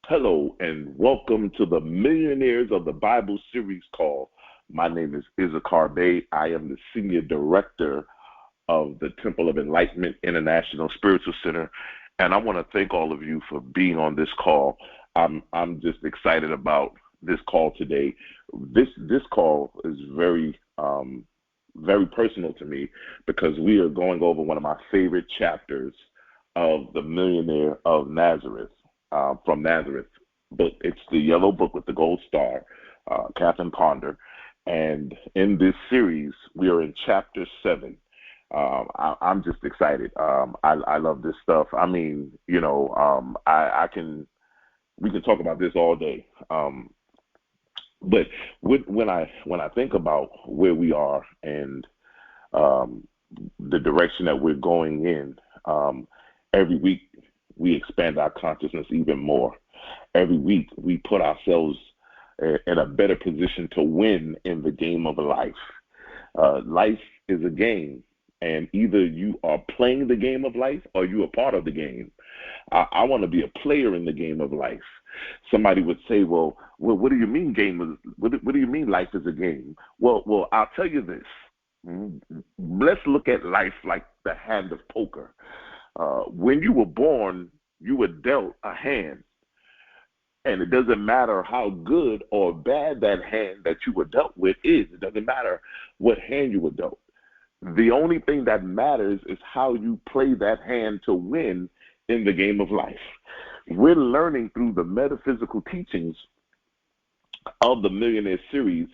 Hello and welcome to the Millionaires of the Bible series call. My name is Issachar Bey. I am the Senior Director of the Temple of Enlightenment International Spiritual Center, and I want to thank all of you for being on this call. I'm just excited about this call today. This call is very personal to me because we are going over one of my favorite chapters of the Millionaire of Nazareth. From Nazareth, but it's the yellow book with the gold star, Catherine Ponder. And in this series, we are in chapter 7. I'm just excited. I love this stuff. I mean, we can talk about this all day. But when I think about where we are and the direction that we're going in, every week we expand our consciousness even more. Every week we put ourselves in a better position to win in the game of life. Life is a game, and either you are playing the game of life or you are part of the game. I want to be a player in the game of life. Somebody would say, well, what do you mean what do you mean life is a game? Well, I'll tell you this. Let's look at life like the hand of poker. When you were born, you were dealt a hand, and it doesn't matter how good or bad that hand that you were dealt with is. It doesn't matter what hand you were dealt. The only thing that matters is how you play that hand to win in the game of life. We're learning through the metaphysical teachings of the Millionaire series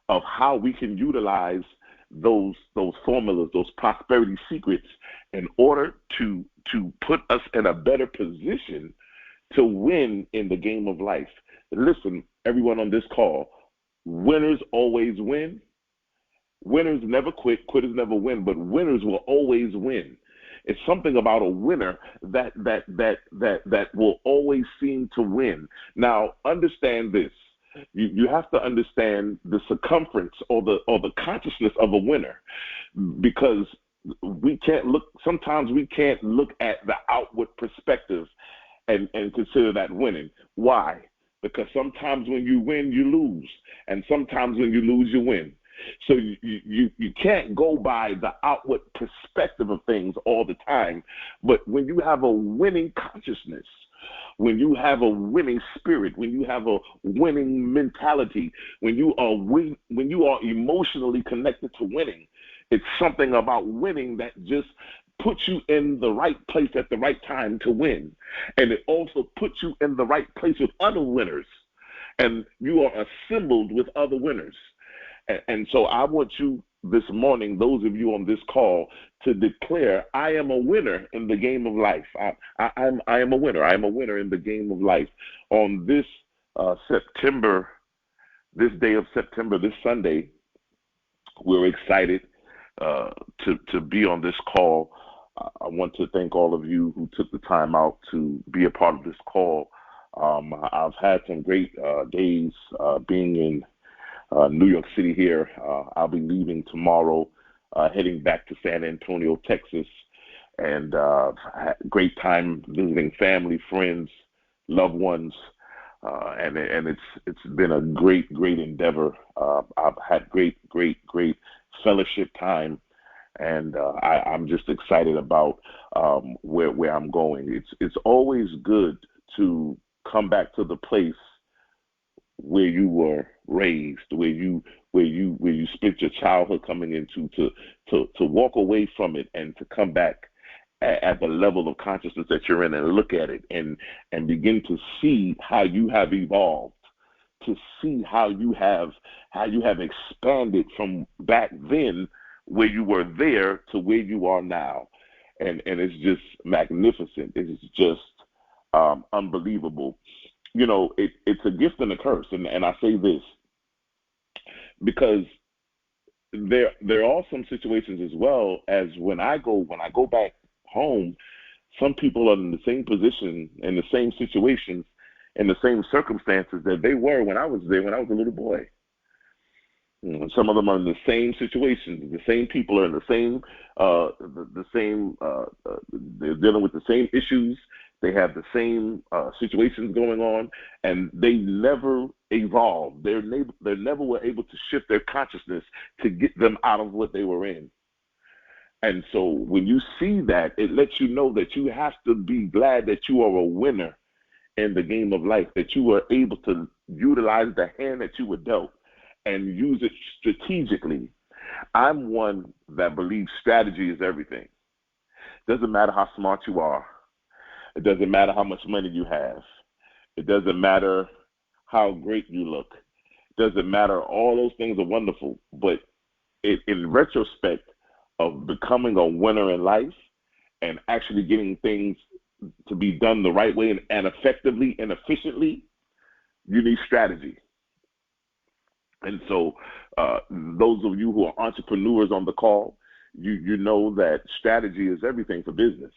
of how we can utilize those formulas, those prosperity secrets, in order to put us in a better position to win in the game of life. Listen, everyone on this call, winners always win. Winners never quit, quitters never win, but winners will always win. It's something about a winner that will always seem to win. Now, understand this. You have to understand the circumference or the consciousness of a winner, because sometimes we can't look at the outward perspective and consider that winning. Why? Because sometimes when you win, you lose. And sometimes when you lose, you win. So you can't go by the outward perspective of things all the time. But when you have a winning consciousness, when you have a winning spirit, when you have a winning mentality, when you are emotionally connected to winning, it's something about winning that just puts you in the right place at the right time to win. And it also puts you in the right place with other winners. And you are assembled with other winners. And so I want you this morning, those of you on this call, to declare, I am a winner in the game of life. I am a winner. I am a winner in the game of life. On this this day of September, this Sunday, we're excited to be on this call. I want to thank all of you who took the time out to be a part of this call. I've had some great days being in New York City here. I'll be leaving tomorrow, heading back to San Antonio, Texas, and had a great time visiting family, friends, loved ones, and it's been a great endeavor. I've had great fellowship time, and I'm just excited about where I'm going. It's always good to come back to the place where you were raised, where you spent your childhood coming into, to walk away from it and to come back at the level of consciousness that you're in and look at it and begin to see how you have evolved, to see how you have expanded from back then where you were there to where you are now. And it's just magnificent. It's just unbelievable. You know, it's a gift and a curse. And I say this because there are some situations as well as when I go back home, some people are in the same position, in the same situations, in the same circumstances that they were when I was there, when I was a little boy. Some of them are in the same situations. The same people are in the same, they're dealing with the same issues. They have the same situations going on, and they never evolved. They never were able to shift their consciousness to get them out of what they were in. And so when you see that, it lets you know that you have to be glad that you are a winner in the game of life, that you were able to utilize the hand that you were dealt and use it strategically. I'm one that believes strategy is everything. Doesn't matter how smart you are. It doesn't matter how much money you have. It doesn't matter how great you look. It doesn't matter. All those things are wonderful. But in retrospect of becoming a winner in life and actually getting things to be done the right way and effectively and efficiently, you need strategy. And so those of you who are entrepreneurs on the call, you know that strategy is everything for business.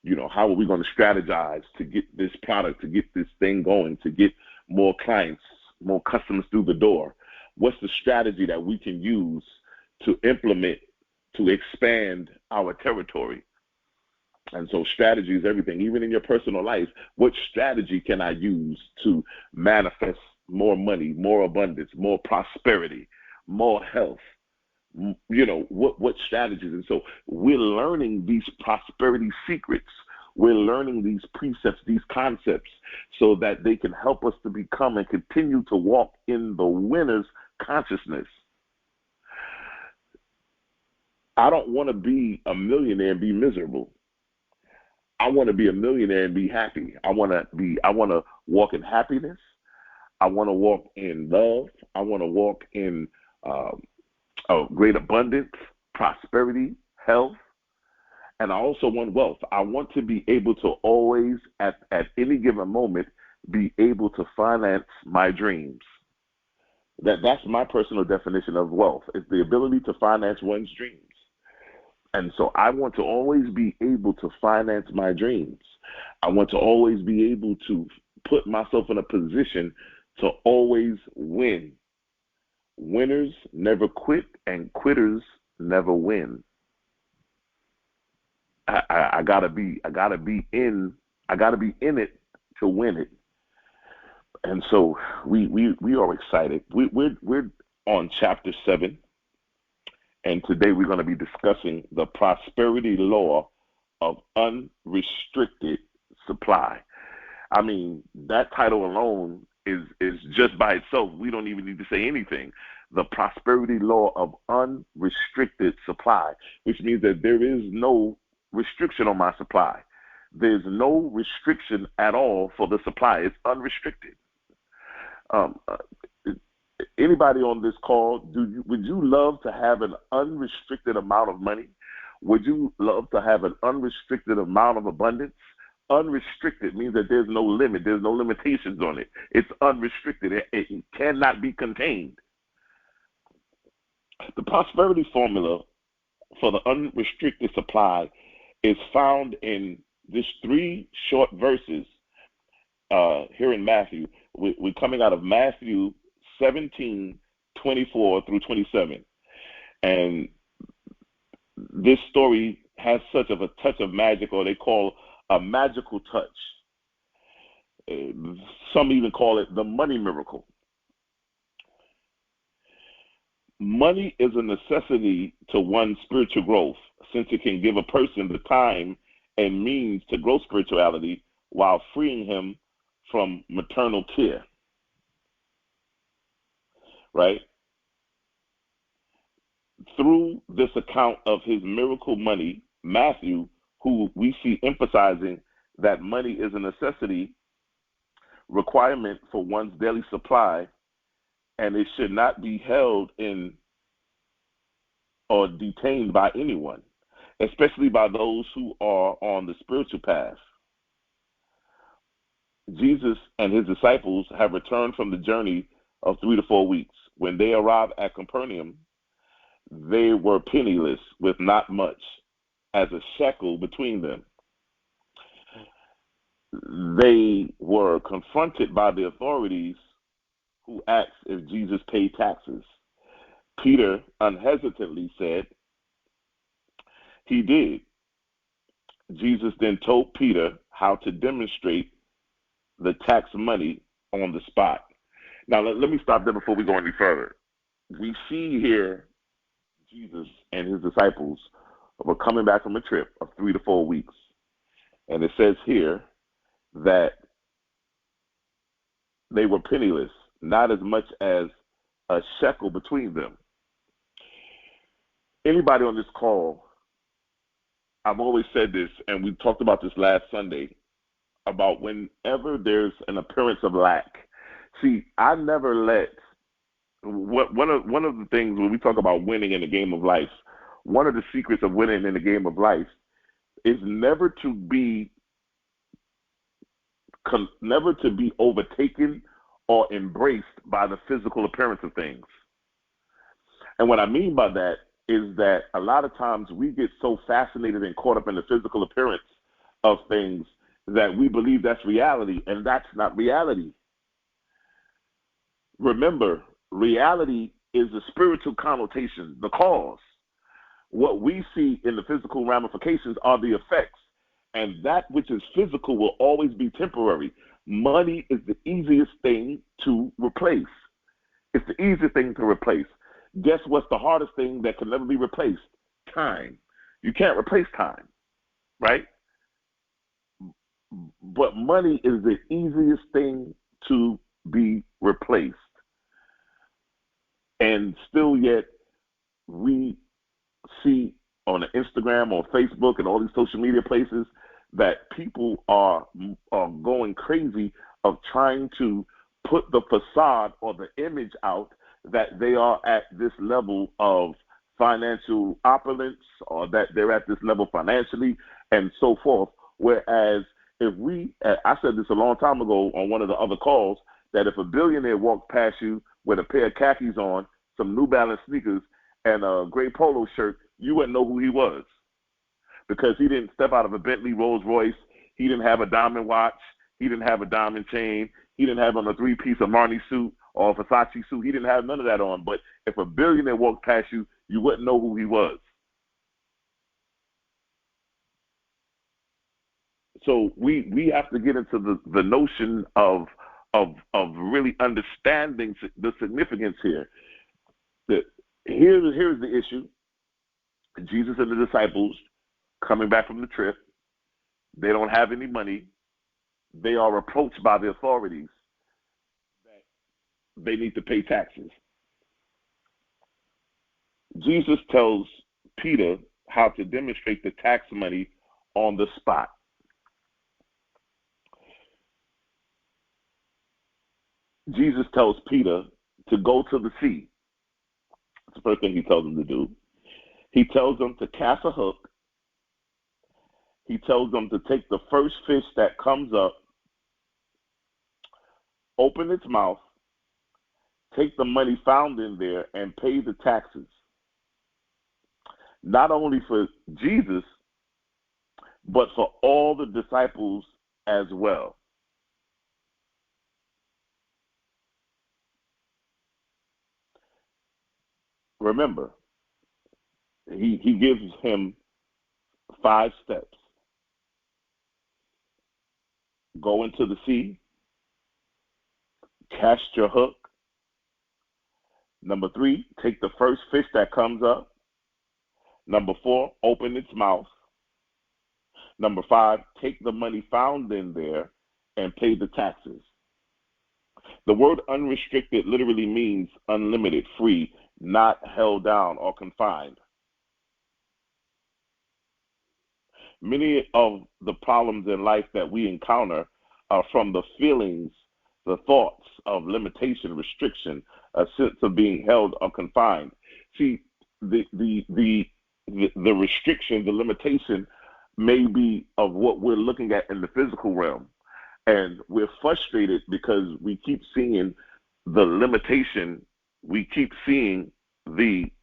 You know, how are we going to strategize to get this product, to get this thing going, to get more clients, more customers through the door? What's the strategy that we can use to implement, to expand our territory? And so strategy is everything. Even in your personal life, what strategy can I use to manifest more money, more abundance, more prosperity, more health? You know, what strategies? And so we're learning these prosperity secrets. We're learning these precepts, these concepts, so that they can help us to become and continue to walk in the winner's consciousness. I don't want to be a millionaire and be miserable. I want to be a millionaire and be happy. I want to walk in happiness. I want to walk in love. I want to walk in great abundance, prosperity, health, and I also want wealth. I want to be able to always, at any given moment, be able to finance my dreams. That's my personal definition of wealth. It's the ability to finance one's dreams. And so I want to always be able to finance my dreams. I want to always be able to put myself in a position to always win. Winners never quit, and quitters never win. I gotta be in it to win it. And so we are excited. We're on chapter 7, and today we're going to be discussing the prosperity law of unrestricted supply. I mean, that title alone is just by itself. We don't even need to say anything. The prosperity law of unrestricted supply, which means that there is no restriction on my supply. There's no restriction at all for the supply. It's unrestricted. Anybody on this call, would you love to have an unrestricted amount of money? Would you love to have an unrestricted amount of abundance? Unrestricted means that there's no limit. There's no limitations on it. It's unrestricted. It cannot be contained. The prosperity formula for the unrestricted supply is found in these 3 short verses here in Matthew. We're coming out of Matthew 17:24 through 27. And this story has such of a touch of magic, or they call a magical touch. Some even call it the money miracle. Money is a necessity to one's spiritual growth, since it can give a person the time and means to grow spirituality while freeing him from maternal care. Right? Through this account of his miracle money, Matthew, who we see emphasizing that money is a necessity requirement for one's daily supply, and it should not be held in or detained by anyone, especially by those who are on the spiritual path. Jesus and his disciples have returned from the journey of 3 to 4 weeks. When they arrived at Capernaum, they were penniless with not much as a shekel between them. They were confronted by the authorities, who asked if Jesus paid taxes. Peter unhesitantly said he did. Jesus then told Peter how to demonstrate the tax money on the spot. Now, let me stop there before we go any further. We see here Jesus and his disciples were coming back from a trip of 3 to 4 weeks. And it says here that they were penniless, not as much as a shekel between them. Anybody on this call, I've always said this, and we talked about this last Sunday, about whenever there's an appearance of lack. See, I never let one of the things when we talk about winning in the game of life, one of the secrets of winning in the game of life is never to be overtaken or embraced by the physical appearance of things. And what I mean by that is that a lot of times we get so fascinated and caught up in the physical appearance of things that we believe that's reality, and that's not reality. Remember, reality is the spiritual connotation, the cause. What we see in the physical ramifications are the effects, and that which is physical will always be temporary. Money is the easiest thing to replace. It's the easiest thing to replace. Guess what's the hardest thing that can never be replaced? Time. You can't replace time, right? But money is the easiest thing to be replaced. And still yet, we see on Instagram, on Facebook, and all these social media places that people are going crazy of trying to put the facade or the image out that they are at this level of financial opulence or that they're at this level financially and so forth. Whereas if I said this a long time ago on one of the other calls, that if a billionaire walked past you with a pair of khakis on, some New Balance sneakers, and a gray polo shirt, you wouldn't know who he was because he didn't step out of a Bentley Rolls Royce. He didn't have a diamond watch. He didn't have a diamond chain. He didn't have on a 3-piece Armani suit or a Versace suit. He didn't have none of that on. But if a billionaire walked past you, you wouldn't know who he was. So we have to get into the notion of really understanding the significance here. Here's the issue. Jesus and the disciples coming back from the trip, they don't have any money. They are approached by the authorities that they need to pay taxes. Jesus tells Peter how to demonstrate the tax money on the spot. Jesus tells Peter to go to the sea. That's the first thing he tells him to do. He tells them to cast a hook. He tells them to take the first fish that comes up, open its mouth, take the money found in there, and pay the taxes. Not only for Jesus, but for all the disciples as well. Remember, he gives him 5 steps. Go into the sea, cast your hook. Number 3, take the first fish that comes up. Number 4, open its mouth. Number 5, take the money found in there and pay the taxes. The word unrestricted literally means unlimited, free, not held down or confined. Many of the problems in life that we encounter are from the feelings, the thoughts of limitation, restriction, a sense of being held or confined. See, the restriction, the limitation may be of what we're looking at in the physical realm. And we're frustrated because we keep seeing the limitation. We keep seeing the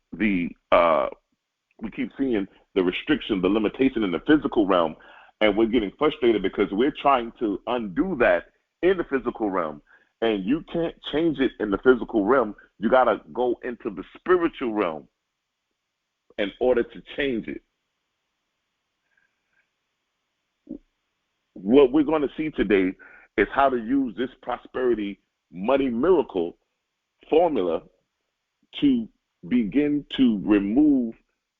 restriction, the limitation in the physical realm, and we're getting frustrated because we're trying to undo that in the physical realm. And you can't change it in the physical realm. You got to go into the spiritual realm in order to change it. what we're going to see today is how to use this prosperity money miracle formula to begin to remove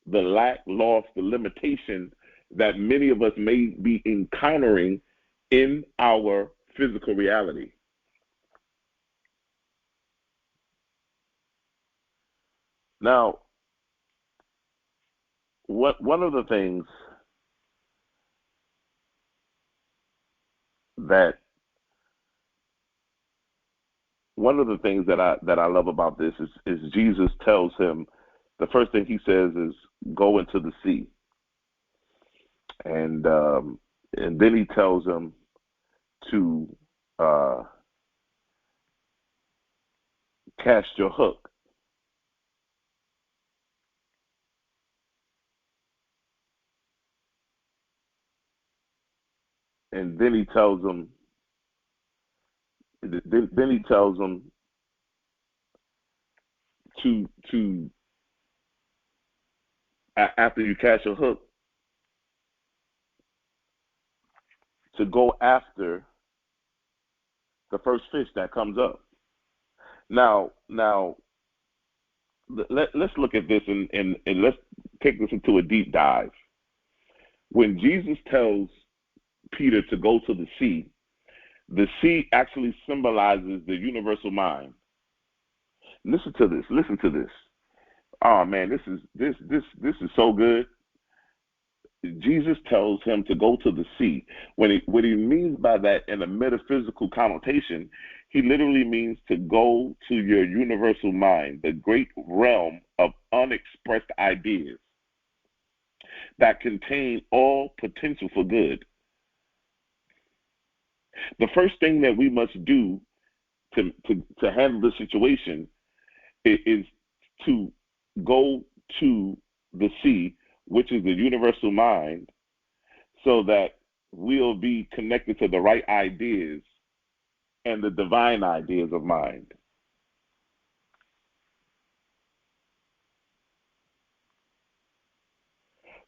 the lack, loss, the limitation that many of us may be encountering in our physical reality. Now, one of the things that I love about this is Jesus tells him, the first thing he says is, go into the sea. And then he tells him to cast your hook. And then he tells him to after you cast your hook, to go after the first fish that comes up. Now, let's look at this and let's take this into a deep dive. When Jesus tells Peter to go to the sea actually symbolizes the universal mind. Listen to this. Oh man, this is so good. Jesus tells him to go to the sea. What he means by that in a metaphysical connotation, he literally means to go to your universal mind, the great realm of unexpressed ideas that contain all potential for good. The first thing that we must do to handle the situation is to go to the sea, which is the universal mind, so that we'll be connected to the right ideas and the divine ideas of mind.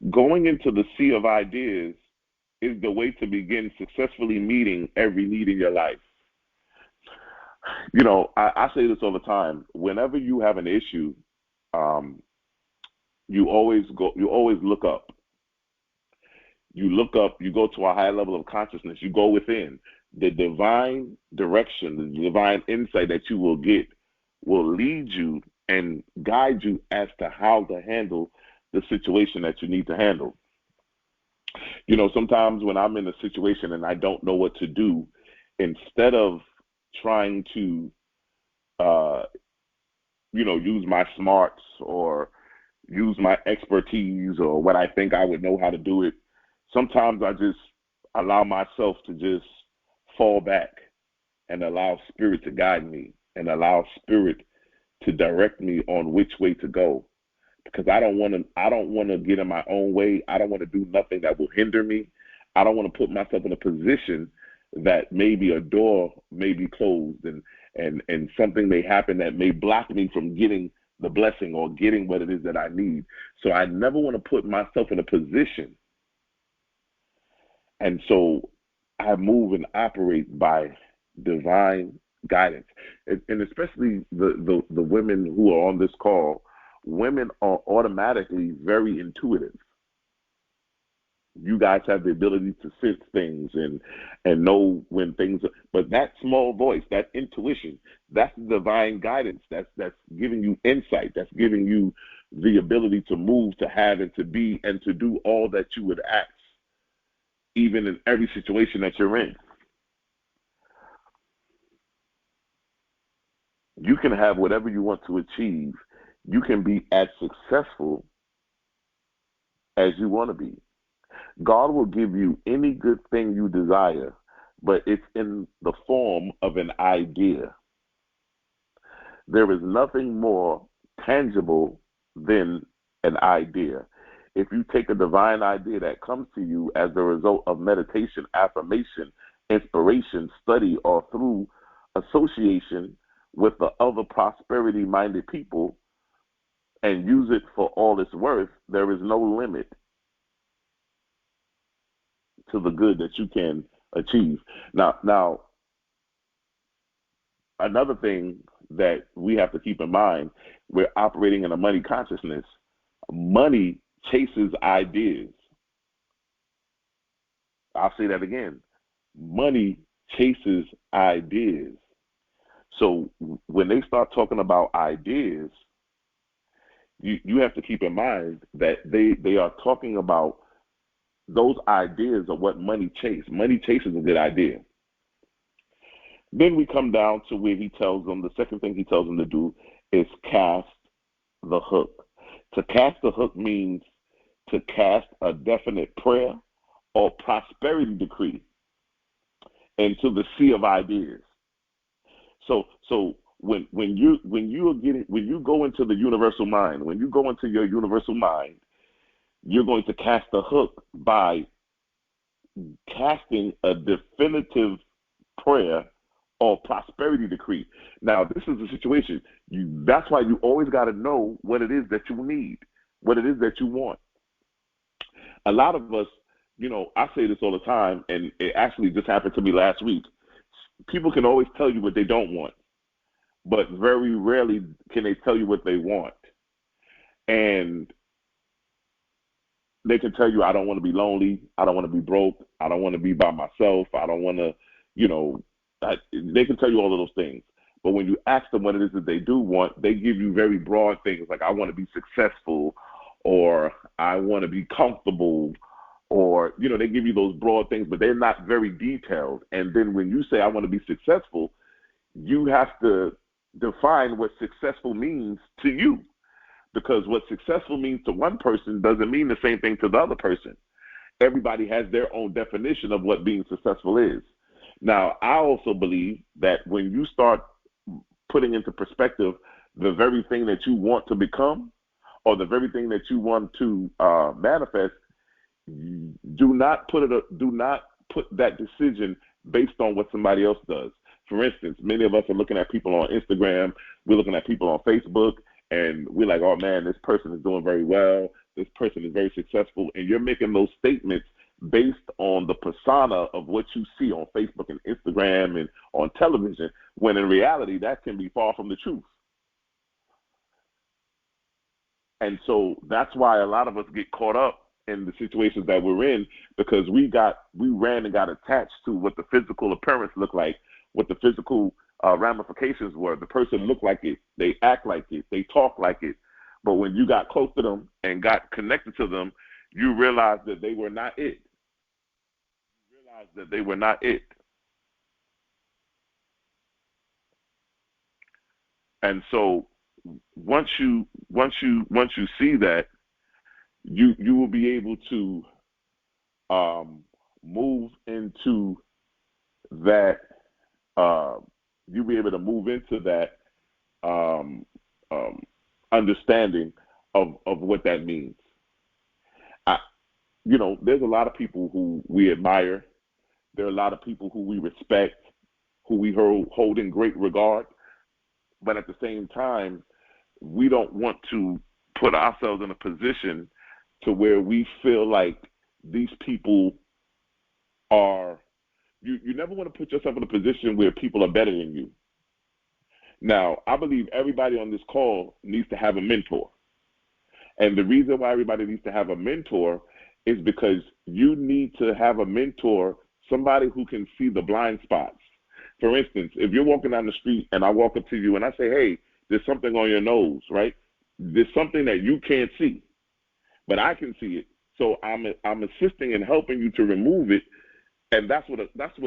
Going into the sea of ideas is the way to begin successfully meeting every need in your life. You know, I say this all the time. Whenever you have an issue, you always look up. You look up, you go to a higher level of consciousness, you go within. The divine direction, the divine insight that you will get will lead you and guide you as to how to handle the situation that you need to handle. You know, sometimes when I'm in a situation and I don't know what to do, instead of trying to, use my smarts or use my expertise or what I think I would know how to do it, sometimes I just allow myself to just fall back and allow spirit to guide me and allow spirit to direct me on which way to go. Because I don't want to get in my own way. I don't want to do nothing that will hinder me. I don't want to put myself in a position that maybe a door may be closed and something may happen that may block me from getting the blessing or getting what it is that I need. So I never want to put myself in a position. And so I move and operate by divine guidance. And especially the women who are on this call, women are automatically very intuitive. You guys have the ability to sense things and know when things are, but that small voice, that intuition, that's divine guidance. That's giving you insight. That's giving you the ability to move, to have, and to be, and to do all that you would ask, even in every situation that you're in. You can have whatever you want to achieve. You can be as successful as you want to be. God will give you any good thing you desire, but it's in the form of an idea. There is nothing more tangible than an idea. If you take a divine idea that comes to you as a result of meditation, affirmation, inspiration, study, or through association with the other prosperity-minded people and use it for all it's worth, there is no limit to the good that you can achieve. Now, another thing that we have to keep in mind, we're operating in a money consciousness. Money chases ideas. I'll say that again. Money chases ideas. So when they start talking about ideas, you have to keep in mind that they are talking about those ideas of what money chases. Money chases a good idea. Then we come down to where he tells them, the second thing he tells them to do is cast the hook. To cast the hook means to cast a definite prayer or prosperity decree into the sea of ideas. So when you go into the universal mind, when you go into your universal mind, you're going to cast the hook by casting a definitive prayer or prosperity decree. Now, this is the situation. That's why you always got to know what it is that you need, what it is that you want. A lot of us, I say this all the time, and it actually just happened to me last week. People can always tell you what they don't want, but very rarely can they tell you what they want. And they can tell you, I don't want to be lonely. I don't want to be broke. I don't want to be by myself. I don't want to, they can tell you all of those things. But when you ask them what it is that they do want, they give you very broad things like, I want to be successful, or I want to be comfortable, or, they give you those broad things, but they're not very detailed. And then when you say, I want to be successful, you have to define what successful means to you. Because what successful means to one person doesn't mean the same thing to the other person. Everybody has their own definition of what being successful is. Now, I also believe that when you start putting into perspective the very thing that you want to become, or the very thing that you want to manifest, do not put that decision based on what somebody else does. For instance, many of us are looking at people on Instagram, we're looking at people on Facebook, and we're like, oh man, this person is doing very well, this person is very successful, and you're making those statements based on the persona of what you see on Facebook and Instagram and on television, when in reality that can be far from the truth. And so that's why a lot of us get caught up in the situations that we're in, because we ran and got attached to what the physical appearance looked like, what the physical ramifications were. The person looked like it, they act like it, they talk like it. But when you got close to them and got connected to them, you realized that they were not it. And so once you see that, you will be able to move into that. You'll be able to move into that understanding of what that means. There's a lot of people who we admire. There are a lot of people who we respect, who we hold in great regard. But at the same time, we don't want to put ourselves in a position to where we feel like these people are. You never want to put yourself in a position where people are better than you. Now, I believe everybody on this call needs to have a mentor. And the reason why everybody needs to have a mentor is because you need to have a mentor, somebody who can see the blind spots. For instance, if you're walking down the street and I walk up to you and I say, hey, there's something on your nose, right? There's something that you can't see, but I can see it. So I'm assisting and helping you to remove it. And that's what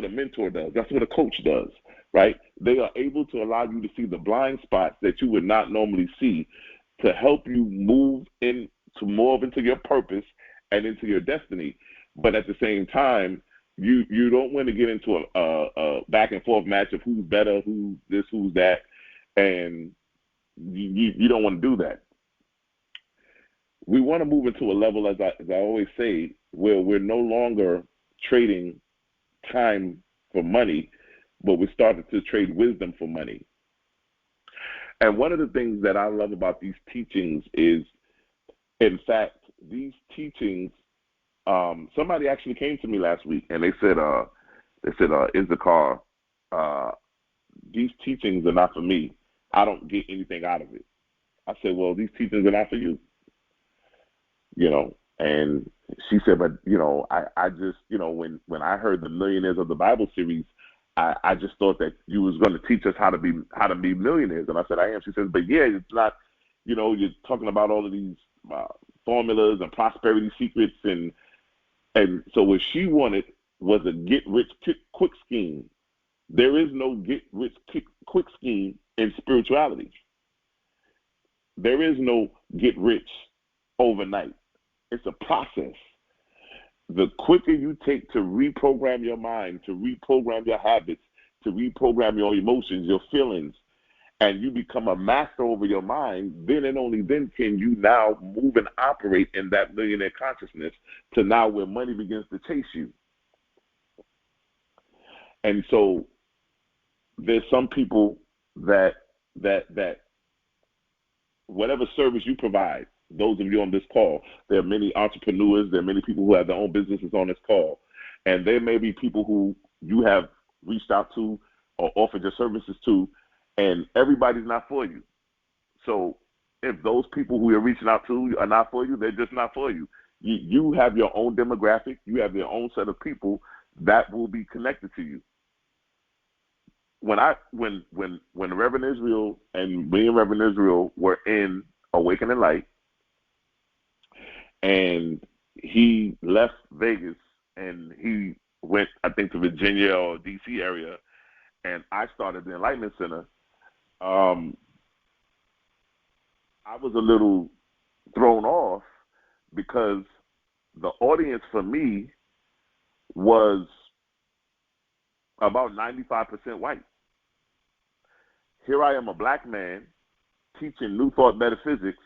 a mentor does. That's what a coach does, right? They are able to allow you to see the blind spots that you would not normally see, to help you move into your purpose and into your destiny. But at the same time, you don't want to get into a back and forth match of who's better, who's this, who's that, and you don't want to do that. We want to move into a level, as I always say, where we're no longer trading time for money, but we started to trade wisdom for money. And one of the things that I love about these teachings is, in fact, these teachings, somebody actually came to me last week and they said, They said, Issachar, these teachings are not for me. I don't get anything out of it. I said, well, these teachings are not for you. And she said, but, I just, when I heard the Millionaires of the Bible series, I just thought that you was going to teach us how to be millionaires. And I said, I am. She says, but yeah, it's not, you're talking about all of these formulas and prosperity secrets. And so what she wanted was a get-rich-quick scheme. There is no get-rich-quick scheme in spirituality. There is no get-rich overnight. It's a process. The quicker you take to reprogram your mind, to reprogram your habits, to reprogram your emotions, your feelings, and you become a master over your mind, then and only then can you now move and operate in that millionaire consciousness to now where money begins to chase you. And so there's some people that whatever service you provide, those of you on this call, there are many entrepreneurs, there are many people who have their own businesses on this call, and there may be people who you have reached out to or offered your services to, and everybody's not for you. So if those people who you're reaching out to are not for you, they're just not for you. You have your own demographic, you have your own set of people that will be connected to you. When Reverend Israel and me and Reverend Israel were in Awakening Light, and he left Vegas and he went, I think, to Virginia or DC area, and I started the Enlightenment Center, I was a little thrown off because the audience for me was about 95% white. Here I am, a black man, teaching New Thought metaphysics,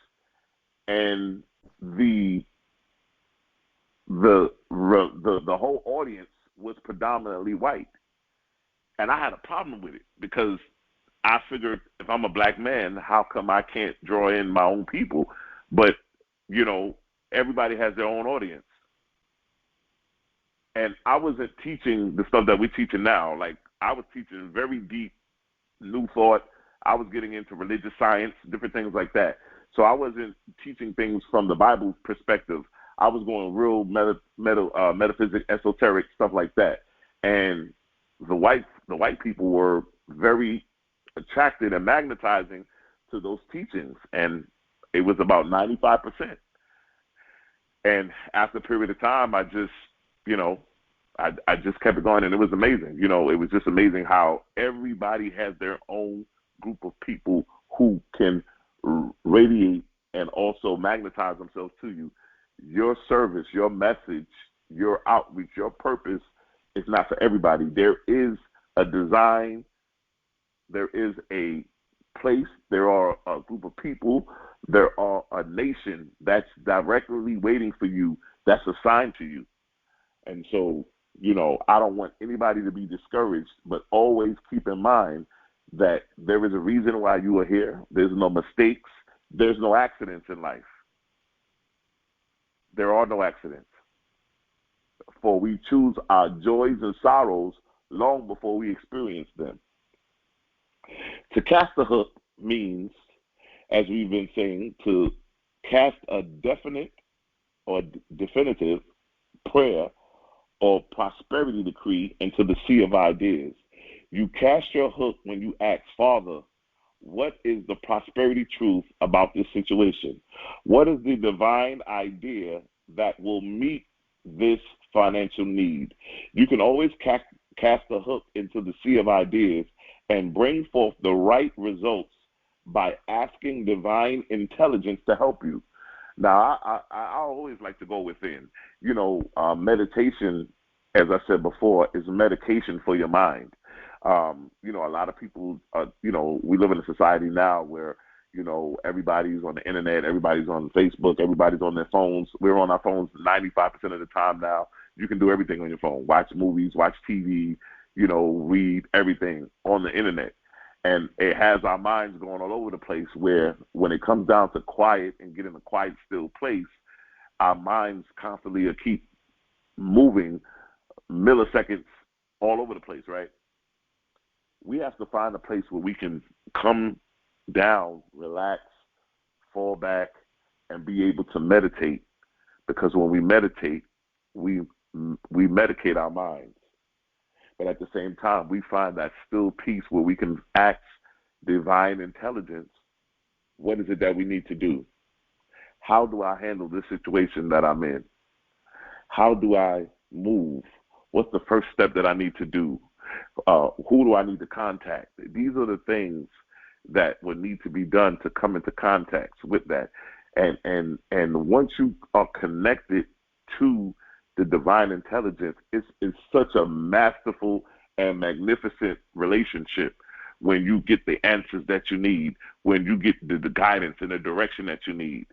and the whole audience was predominantly white. And I had a problem with it because I figured if I'm a black man, how come I can't draw in my own people? But, everybody has their own audience. And I wasn't teaching the stuff that we're teaching now. Like, I was teaching very deep New Thought. I was getting into religious science, different things like that. So I wasn't teaching things from the Bible perspective. I was going real metaphysics, esoteric, stuff like that. And the white people were very attracted and magnetizing to those teachings. And it was about 95%. And after a period of time, I just, I just kept it going, and it was amazing. It was just amazing how everybody has their own group of people who can radiate and also magnetize themselves to you. Your service, your message, your outreach, your purpose is not for everybody. There is a design, there is a place, there are a group of people, there are a nation that's directly waiting for you, that's assigned to you. And so, I don't want anybody to be discouraged, but always keep in mind that there is a reason why you are here. There's no mistakes. There's no accidents in life. There are no accidents. For we choose our joys and sorrows long before we experience them. To cast a hook means, as we've been saying, to cast a definite or definitive prayer or prosperity decree into the sea of ideas. You cast your hook when you ask, Father, what is the prosperity truth about this situation? What is the divine idea that will meet this financial need? You can always cast a hook into the sea of ideas and bring forth the right results by asking divine intelligence to help you. Now, I always like to go within. Meditation, as I said before, is medication for your mind. A lot of people, we live in a society now where, everybody's on the internet, everybody's on Facebook, everybody's on their phones. We're on our phones 95% of the time now. You can do everything on your phone, watch movies, watch TV, read everything on the internet. And it has our minds going all over the place where when it comes down to quiet and get in a quiet, still place, our minds constantly keep moving milliseconds all over the place, right? We have to find a place where we can come down, relax, fall back, and be able to meditate. Because when we meditate, we medicate our minds. But at the same time, we find that still peace where we can ask divine intelligence, what is it that we need to do? How do I handle this situation that I'm in? How do I move? What's the first step that I need to do? Who do I need to contact? These are the things that would need to be done to come into contact with that. And once you are connected to the divine intelligence, it's such a masterful and magnificent relationship when you get the answers that you need, when you get the guidance and the direction that you need.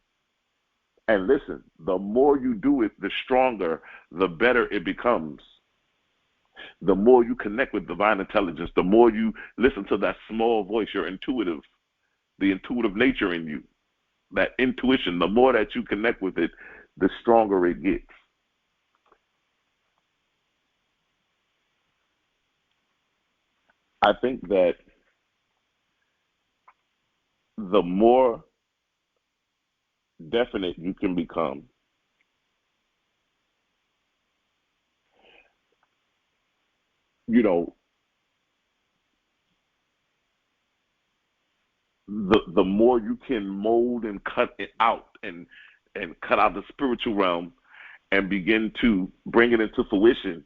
And listen, the more you do it, the stronger, the better it becomes. The more you connect with divine intelligence, the more you listen to that small voice, your intuitive, the intuitive nature in you, that intuition, the more that you connect with it, the stronger it gets. I think that the more definite you can become, you know, the more you can mold and cut it out and cut out the spiritual realm and begin to bring it into fruition,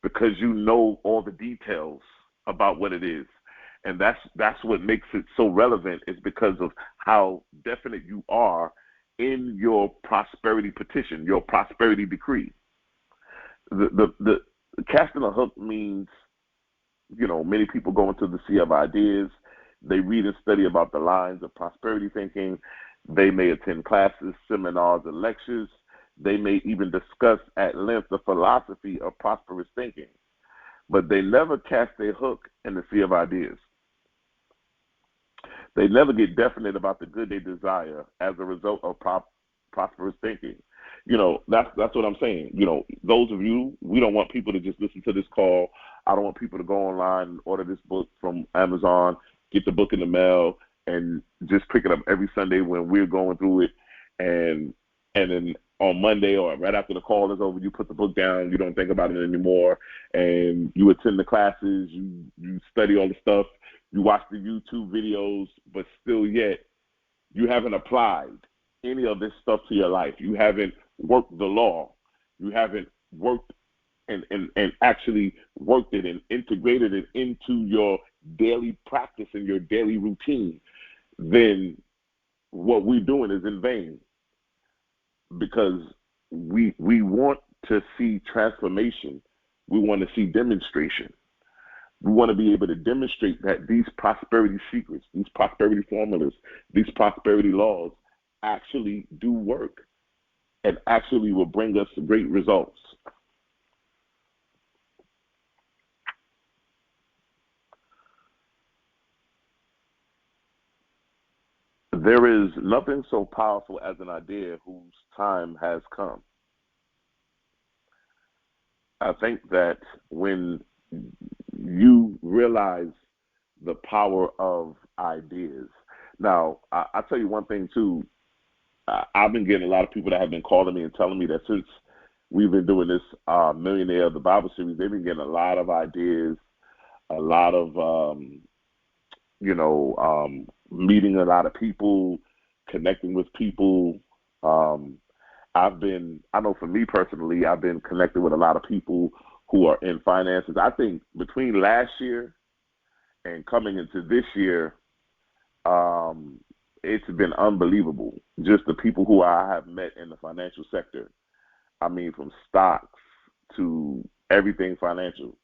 because you know all the details about what it is. And that's what makes it so relevant, is because of how definite you are in your prosperity petition, your prosperity decree. The casting a hook means, many people go into the sea of ideas. They read and study about the lines of prosperity thinking. They may attend classes, seminars, and lectures. They may even discuss at length the philosophy of prosperous thinking. But they never cast their hook in the sea of ideas. They never get definite about the good they desire as a result of prosperous thinking. That's what I'm saying. Those of you, we don't want people to just listen to this call. I don't want people to go online and order this book from Amazon, get the book in the mail, and just pick it up every Sunday when we're going through it. And then on Monday or right after the call is over, you put the book down, you don't think about it anymore, and you attend the classes, you study all the stuff, you watch the YouTube videos, but still yet you haven't applied any of this stuff to your life. You haven't worked the law. You haven't worked and actually worked it and integrated it into your daily practice and your daily routine. Then what we're doing is in vain, because we want to see transformation. We want to see demonstration. We want to be able to demonstrate that these prosperity secrets, these prosperity formulas, these prosperity laws actually do work and actually will bring us great results. There is nothing so powerful as an idea whose time has come. I think that when you realize the power of ideas. Now, I'll tell you one thing, too. I've been getting a lot of people that have been calling me and telling me that since we've been doing this Millionaires, the Bible series, they've been getting a lot of ideas, a lot of, meeting a lot of people, connecting with people. I know for me personally, I've been connected with a lot of people who are in finances. I think between last year and coming into this year, it's been unbelievable. Just the people who I have met in the financial sector. I mean, from stocks to everything financial.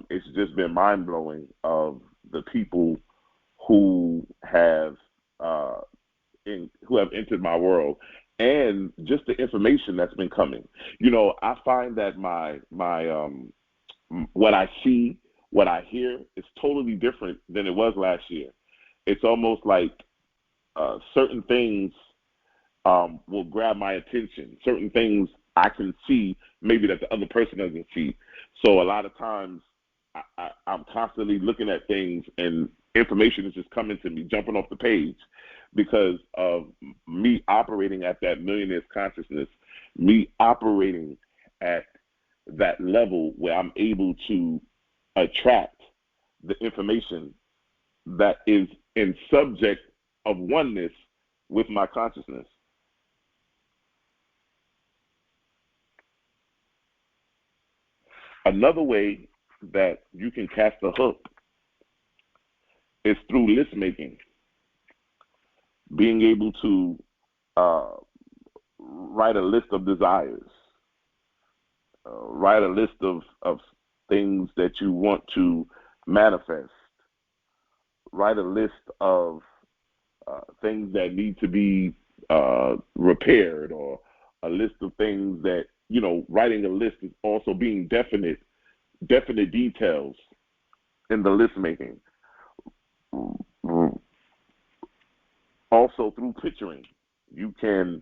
It's just been mind-blowing of the people who have entered my world, and just the information that's been coming. I find that my what I see, what I hear is totally different than it was last year. It's almost like certain things will grab my attention. Certain things I can see maybe that the other person doesn't see. So a lot of times I'm constantly looking at things and information is just coming to me, jumping off the page because of me operating at that millionaire's consciousness, me operating at that level where I'm able to attract the information that is in subject of oneness with my consciousness. Another way that you can cast a hook is through list making, being able to write a list of desires, write a list of things that you want to manifest, write a list of things that need to be repaired, or a list of things that, writing a list is also being definite details in the list making. Also through picturing, you can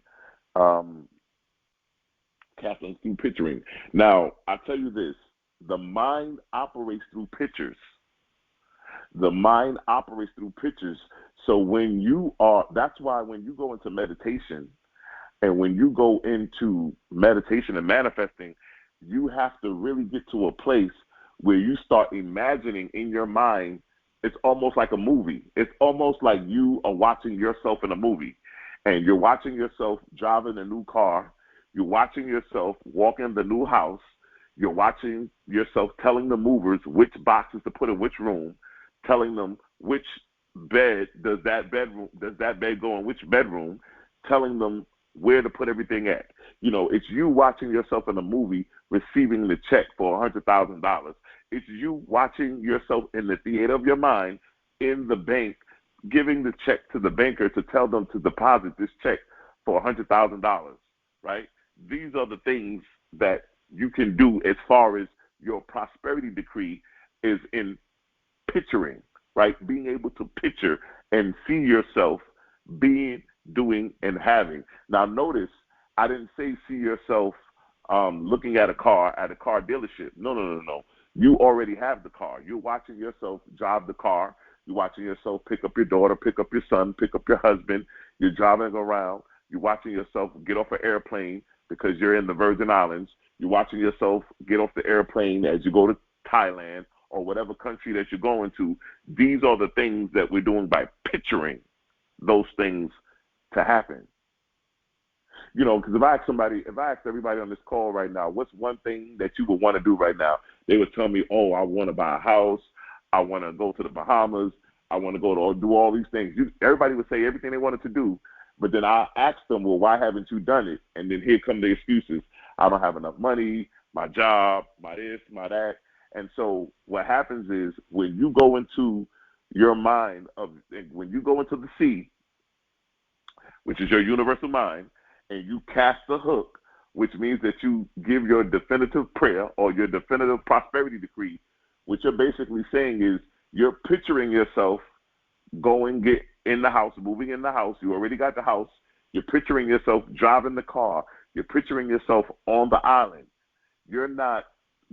cast them through picturing. Now, I tell you this, the mind operates through pictures. The mind operates through pictures. So that's why when you go into meditation, and when you go into meditation and manifesting, you have to really get to a place where you start imagining in your mind. It's almost like a movie. It's almost like you are watching yourself in a movie, and you're watching yourself driving a new car. You're watching yourself walking the new house. You're watching yourself telling the movers which boxes to put in which room, telling them which bed does that bed go in which bedroom, telling them where to put everything at. It's you watching yourself in a movie receiving the check for $100,000. It's you watching yourself in the theater of your mind in the bank, giving the check to the banker to tell them to deposit this check for $100,000, right? These are the things that you can do as far as your prosperity decree is in picturing, right? Being able to picture and see yourself being, doing, and having. Now, notice I didn't say see yourself looking at a car dealership. No. You already have the car. You're watching yourself drive the car. You're watching yourself pick up your daughter, pick up your son, pick up your husband. You're driving around. You're watching yourself get off an airplane because you're in the Virgin Islands. You're watching yourself get off the airplane as you go to Thailand or whatever country that you're going to. These are the things that we're doing by picturing those things to happen. Because if I ask everybody on this call right now, what's one thing that you would want to do right now? They would tell me, I want to buy a house. I want to go to the Bahamas. I want to go to do all these things. Everybody would say everything they wanted to do. But then I asked them, well, why haven't you done it? And then here come the excuses. I don't have enough money, my job, my this, my that. And so what happens is when you go into your mind, when you go into the sea, which is your universal mind, and you cast the hook, which means that you give your definitive prayer or your definitive prosperity decree, what you're basically saying is you're picturing yourself get in the house, moving in the house. You already got the house. You're picturing yourself driving the car. You're picturing yourself on the island. You're not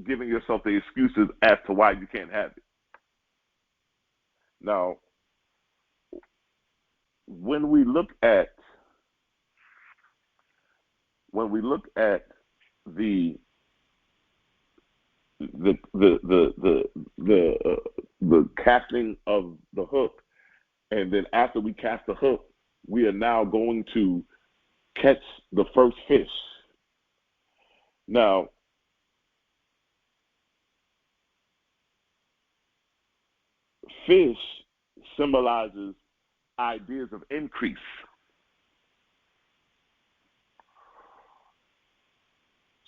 giving yourself the excuses as to why you can't have it. Now, when we look at the casting of the hook, and then after we cast the hook, we are now going to catch the first fish. Now, fish symbolizes ideas of increase.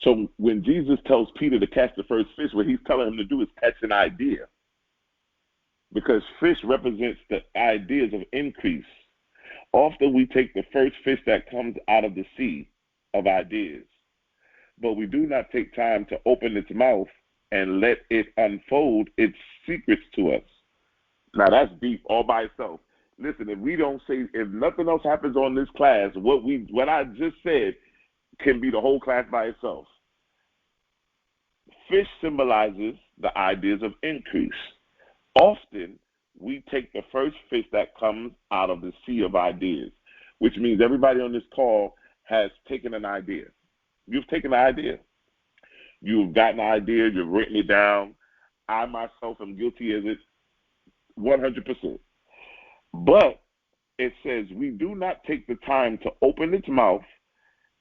So when Jesus tells Peter to catch the first fish, what he's telling him to do is catch an idea. Because fish represents the ideas of increase. Often we take the first fish that comes out of the sea of ideas, but we do not take time to open its mouth and let it unfold its secrets to us. Now that's deep all by itself. Listen, if nothing else happens on this class, what I just said can be the whole class by itself. fish symbolizes the ideas of increase. Often, we take the first fish that comes out of the sea of ideas, which means everybody on this call has taken an idea. You've taken an idea. You've gotten an idea. You've written it down. I myself am guilty of it 100%. But it says we do not take the time to open its mouth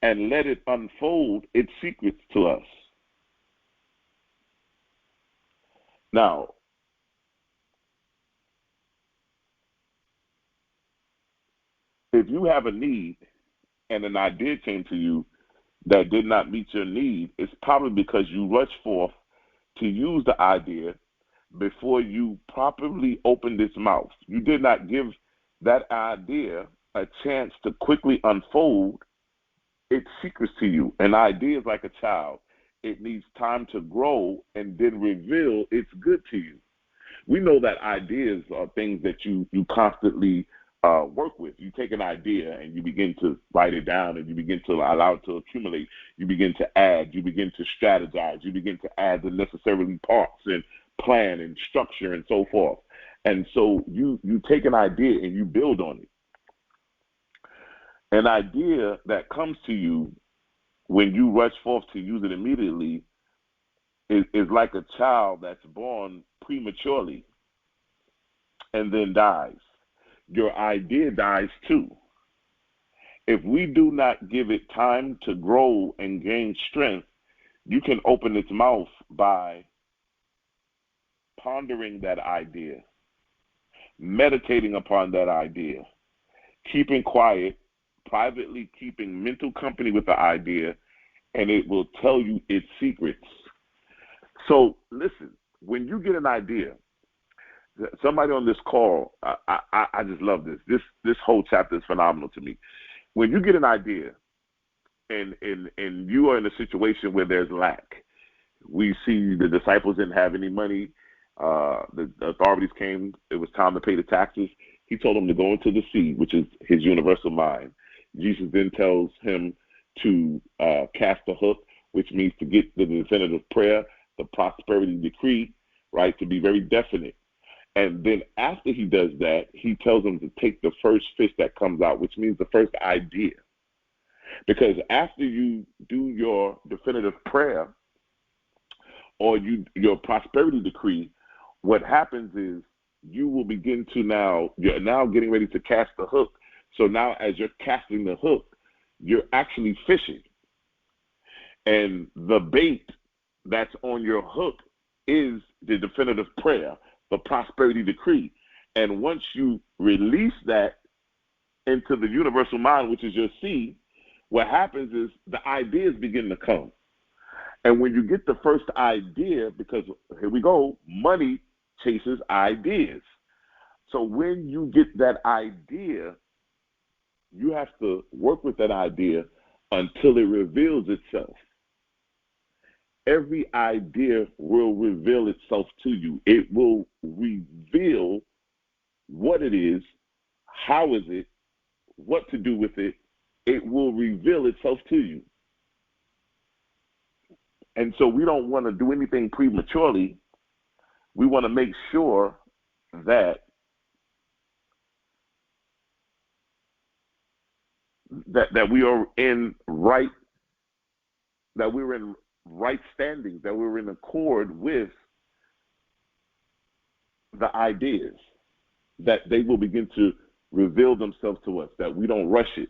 and let it unfold its secrets to us. Now, if you have a need and an idea came to you that did not meet your need, it's probably because you rushed forth to use the idea before you properly opened its mouth. You did not give that idea a chance to quickly unfold its secrets to you. An idea is like a child. It needs time to grow and then reveal its good to you. We know that ideas are things that you constantly work with. You take an idea and you begin to write it down and you begin to allow it to accumulate. You begin to add. You begin to strategize. You begin to add the necessary parts and plan and structure and so forth. And so you take an idea and you build on it. An idea that comes to you when you rush forth to use it immediately is like a child that's born prematurely and then dies. Your idea dies too. If we do not give it time to grow and gain strength, you can open its mouth by pondering that idea, meditating upon that idea, keeping quiet, privately keeping mental company with the idea, and it will tell you its secrets. So listen, when you get an idea, somebody on this call, I just love this. This whole chapter is phenomenal to me. When you get an idea and you are in a situation where there's lack, we see the disciples didn't have any money. The authorities came. It was time to pay the taxes. He told them to go into the sea, which is his universal mind. Jesus then tells him to cast a hook, which means to get the definitive prayer, the prosperity decree, right, to be very definite. And then after he does that, he tells them to take the first fish that comes out, which means the first idea. Because after you do your definitive prayer or your prosperity decree, what happens is you will begin to you're now getting ready to cast the hook. So now as you're casting the hook, you're actually fishing. And the bait that's on your hook is the definitive prayer, the prosperity decree. And once you release that into the universal mind, which is your sea, what happens is the ideas begin to come. And when you get the first idea, because here we go, money chases ideas. So when you get that idea, you have to work with that idea until it reveals itself. Every idea will reveal itself to you. It will reveal what it is, how is it, what to do with it. It will reveal itself to you. And so we don't want to do anything prematurely. We want to make sure that we are in right, that we're in right standing, that we're in accord with the ideas, that they will begin to reveal themselves to us, that we don't rush it,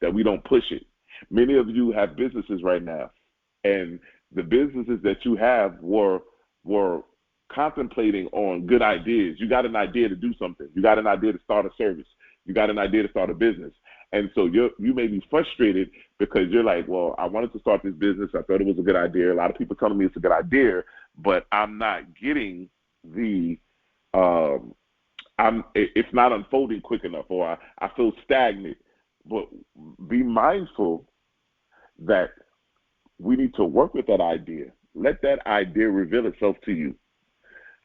that we don't push it. Many of you have businesses right now, and the businesses that you have were contemplating on good ideas. You got an idea to do something. You got an idea to start a service. You got an idea to start a business. And so you may be frustrated because you're like, well, I wanted to start this business. I thought it was a good idea. A lot of people telling me it's a good idea, but I'm not getting it's not unfolding quick enough, or I feel stagnant. But be mindful that we need to work with that idea. Let that idea reveal itself to you.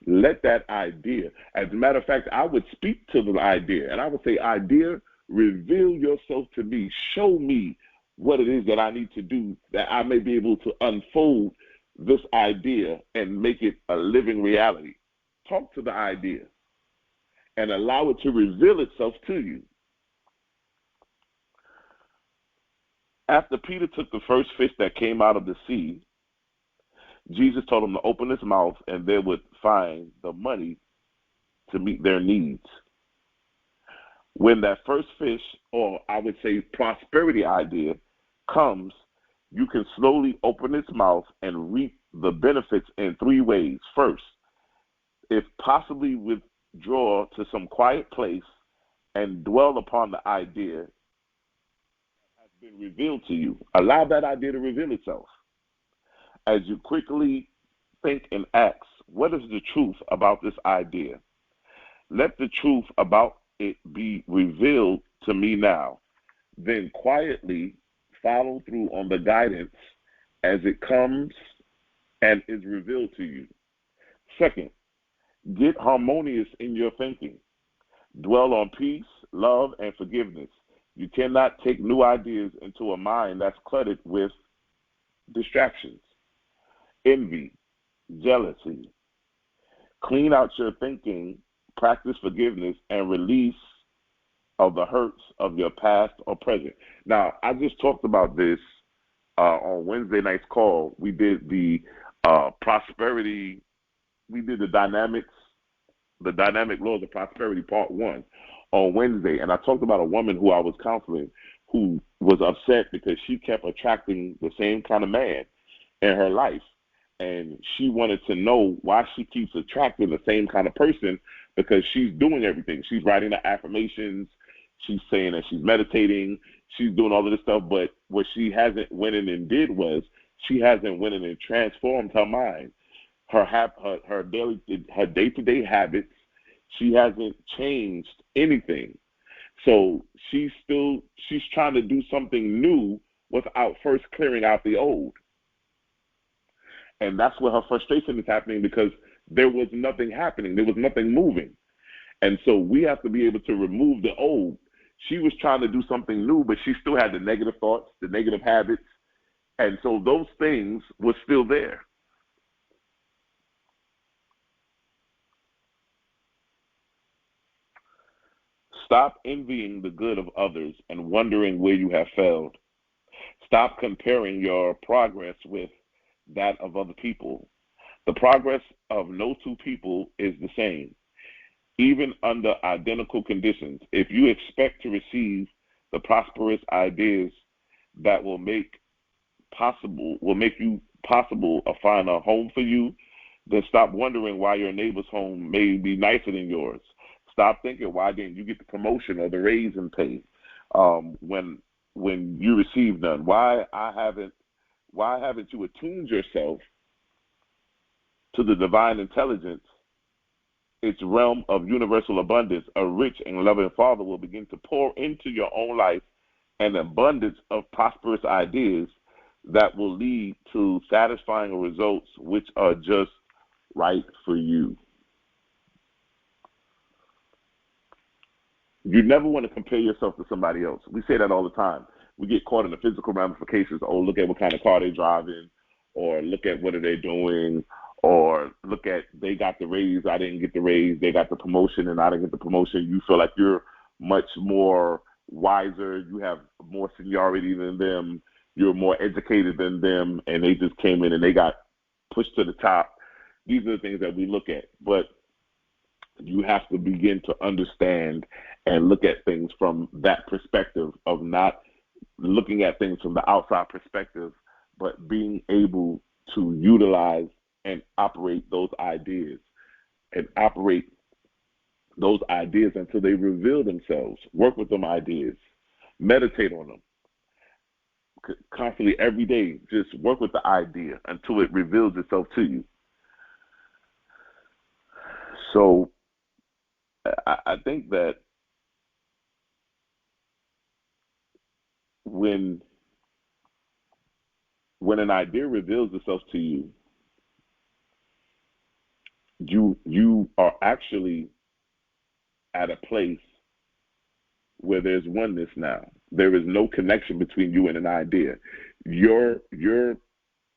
Let that idea, as a matter of fact, I would speak to the idea and I would say, idea, reveal yourself to me. Show me what it is that I need to do, that I may be able to unfold this idea and make it a living reality. Talk to the idea and allow it to reveal itself to you. After Peter took the first fish that came out of the sea, Jesus told him to open his mouth and they would find the money to meet their needs. When that first fish, or I would say prosperity idea, comes, you can slowly open its mouth and reap the benefits in three ways. First, if possibly withdraw to some quiet place and dwell upon the idea that has been revealed to you. Allow that idea to reveal itself. As you quickly think and ask, what is the truth about this idea? Let the truth about it be revealed to me now. Then quietly follow through on the guidance as it comes and is revealed to you. Second, get harmonious in your thinking. Dwell on peace, love, and forgiveness. You cannot take new ideas into a mind that's cluttered with distractions, envy, jealousy. Clean out your thinking, practice forgiveness, and release of the hurts of your past or present. Now, I just talked about this on Wednesday night's call. We did the prosperity, we did the dynamic laws of prosperity part 1 on Wednesday. And I talked about a woman who I was counseling who was upset because she kept attracting the same kind of man in her life. And she wanted to know why she keeps attracting the same kind of person, because she's doing everything. She's writing the affirmations. She's saying that she's meditating. She's doing all of this stuff. But what she hasn't went in and did was she hasn't went in and transformed her mind, her day-to-day habits. She hasn't changed anything. So she's trying to do something new without first clearing out the old. And that's where her frustration is happening, because there was nothing happening. There was nothing moving. And so we have to be able to remove the old. She was trying to do something new, but she still had the negative thoughts, the negative habits. And so those things were still there. Stop envying the good of others and wondering where you have failed. Stop comparing your progress with that of other people. The progress of no two people is the same, even under identical conditions. If you expect to receive the prosperous ideas that will make you possible or find a home for you, then stop wondering why your neighbor's home may be nicer than yours. Stop thinking, why didn't you get the promotion or the raise in pay when you receive none? Why haven't you attuned yourself to the divine intelligence, its realm of universal abundance? A rich and loving Father will begin to pour into your own life an abundance of prosperous ideas that will lead to satisfying results which are just right for you. You never want to compare yourself to somebody else. We say that all the time. We get caught in the physical ramifications. Oh, look at what kind of car they're driving, or look at what are they doing, or look at they got the raise, I didn't get the raise, they got the promotion and I didn't get the promotion. You feel like you're much more wiser, you have more seniority than them, you're more educated than them, and they just came in and they got pushed to the top. These are the things that we look at. But you have to begin to understand and look at things from that perspective of not looking at things from the outside perspective, but being able to utilize and operate those ideas until they reveal themselves. Work with them ideas. Meditate on them. Constantly, every day, just work with the idea until it reveals itself to you. So I think that when an idea reveals itself to you, you are actually at a place where there's oneness now. There is no connection between you and an idea. Your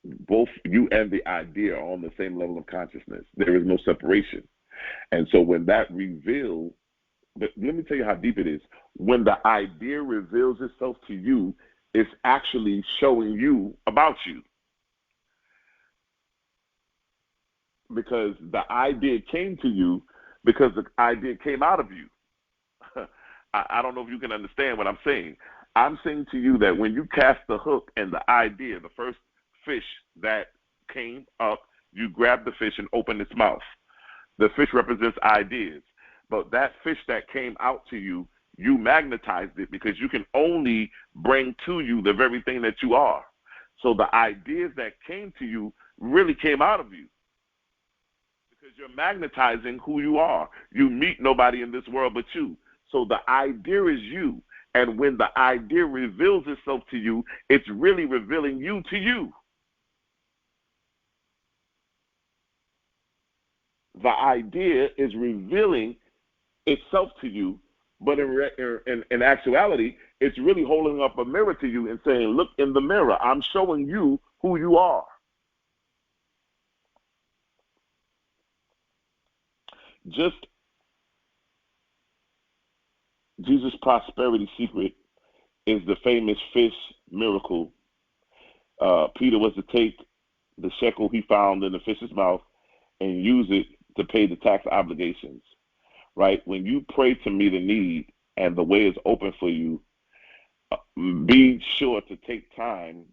both you and the idea are on the same level of consciousness. There is no separation. And so when that reveals, but let me tell you how deep it is. When the idea reveals itself to you, it's actually showing you about you. Because the idea came to you because the idea came out of you. I don't know if you can understand what I'm saying. I'm saying to you that when you cast the hook and the idea, the first fish that came up, you grab the fish and open its mouth. The fish represents ideas. But that fish that came out to you, you magnetized it because you can only bring to you the very thing that you are. So the ideas that came to you really came out of you because you're magnetizing who you are. You meet nobody in this world but you. So the idea is you. And when the idea reveals itself to you, it's really revealing you to you. The idea is revealing itself to you, but in actuality, it's really holding up a mirror to you and saying, look in the mirror. I'm showing you who you are. Just Jesus' prosperity secret is the famous fish miracle. Peter was to take the shekel he found in the fish's mouth and use it to pay the tax obligations, right? When you pray to meet a need and the way is open for you, be sure to take time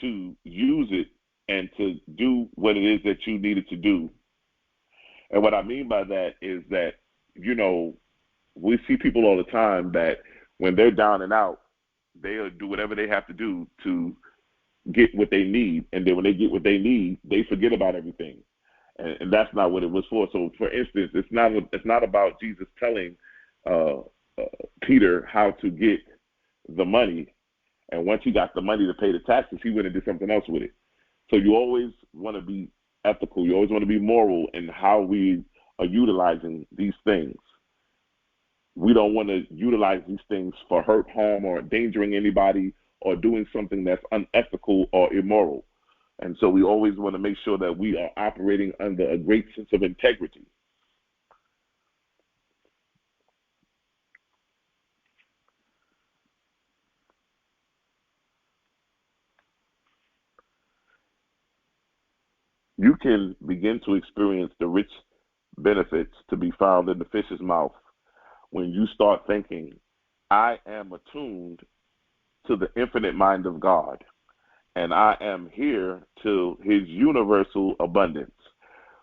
to use it and to do what it is that you needed to do. And what I mean by that is that, you know, we see people all the time that when they're down and out, they'll do whatever they have to do to get what they need. And then when they get what they need, they forget about everything. And that's not what it was for. So, for instance, it's not about Jesus telling Peter how to get the money. And once he got the money to pay the taxes, he went and did something else with it. So you always want to be ethical. You always want to be moral in how we are utilizing these things. We don't want to utilize these things for hurt, harm, or endangering anybody or doing something that's unethical or immoral. And so we always want to make sure that we are operating under a great sense of integrity. You can begin to experience the rich benefits to be found in the fish's mouth when you start thinking, I am attuned to the infinite mind of God, and I am here to his universal abundance.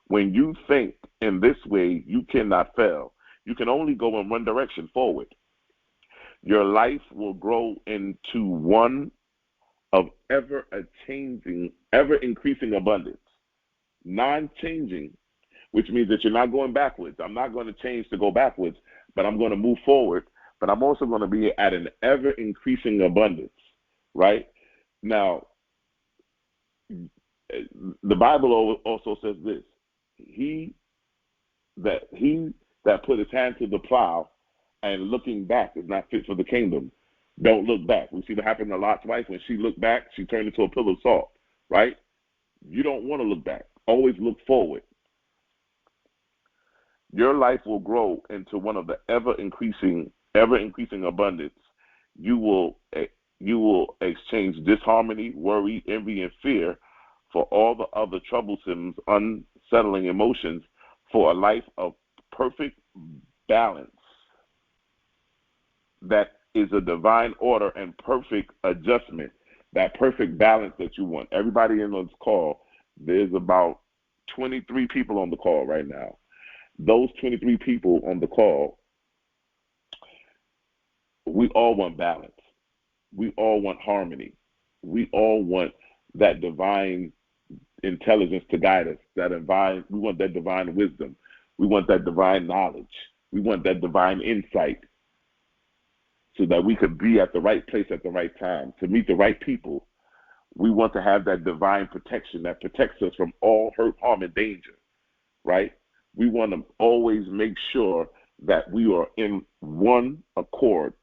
When you think in this way, you cannot fail. You can only go in one direction, forward. Your life will grow into one of ever-changing, ever-increasing abundance. Non-changing, which means that you're not going backwards. I'm not going to change to go backwards, but I'm going to move forward. But I'm also going to be at an ever-increasing abundance, right? Now, the Bible also says this: He that put his hand to the plow and looking back is not fit for the kingdom. Don't look back. We see what happened to Lot's wife. When she looked back, she turned into a pillar of salt, right? You don't want to look back. Always look forward. Your life will grow into one of the ever-increasing abundance. You will exchange disharmony, worry, envy, and fear for all the other troublesome, unsettling emotions for a life of perfect balance. That is a divine order and perfect adjustment. That perfect balance that you want. Everybody in this call, there's about 23 people on the call right now. Those 23 people on the call, we all want balance. We all want harmony. We all want that divine intelligence to guide us. We want that divine wisdom. We want that divine knowledge. We want that divine insight so that we could be at the right place at the right time, to meet the right people. We want to have that divine protection that protects us from all hurt, harm, and danger, right? We want to always make sure that we are in one accord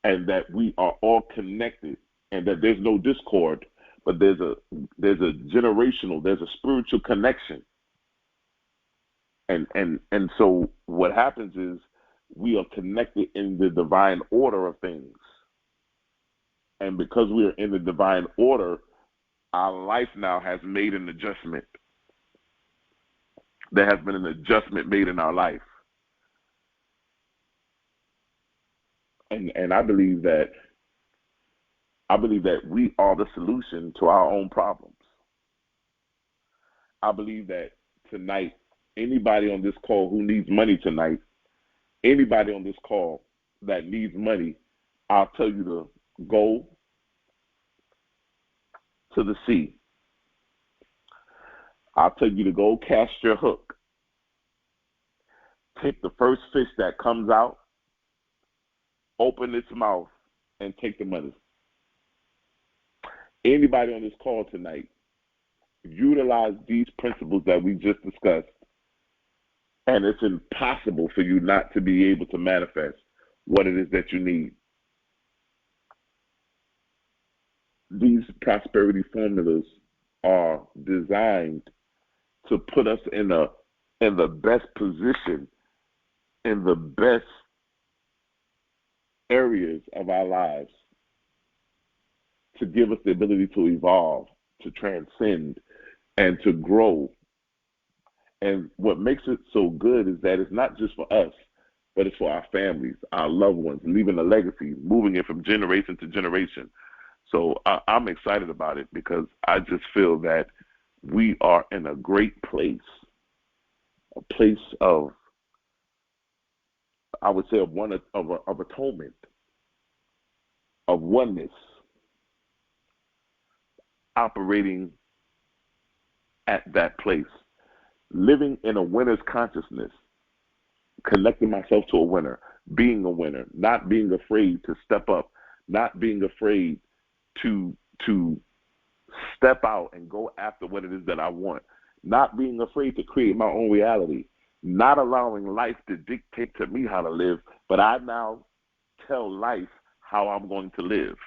and that we are all connected and that there's no discord, but there's a generational, there's a spiritual connection. And so what happens is we are connected in the divine order of things. And because we are in the divine order, our life now has made an adjustment. There has been an adjustment made in our life. And I believe that we are the solution to our own problems. I believe that tonight, anybody on this call who needs money tonight, anybody on this call that needs money, I'll tell you to go to the sea. I'll tell you to go cast your hook. Take the first fish that comes out, open its mouth, and take the money. Anybody on this call tonight, utilize these principles that we just discussed, and it's impossible for you not to be able to manifest what it is that you need. These prosperity formulas are designed to put us in the best position, in the best areas of our lives, to give us the ability to evolve, to transcend, and to grow. And what makes it so good is that it's not just for us, but it's for our families, our loved ones, leaving a legacy, moving it from generation to generation. So I'm excited about it because I just feel that we are in a great place, a place of, I would say, of atonement, of oneness, operating at that place, living in a winner's consciousness, connecting myself to a winner, being a winner, not being afraid to step up, not being afraid to step out and go after what it is that I want, not being afraid to create my own reality, not allowing life to dictate to me how to live, but I now tell life how I'm going to live.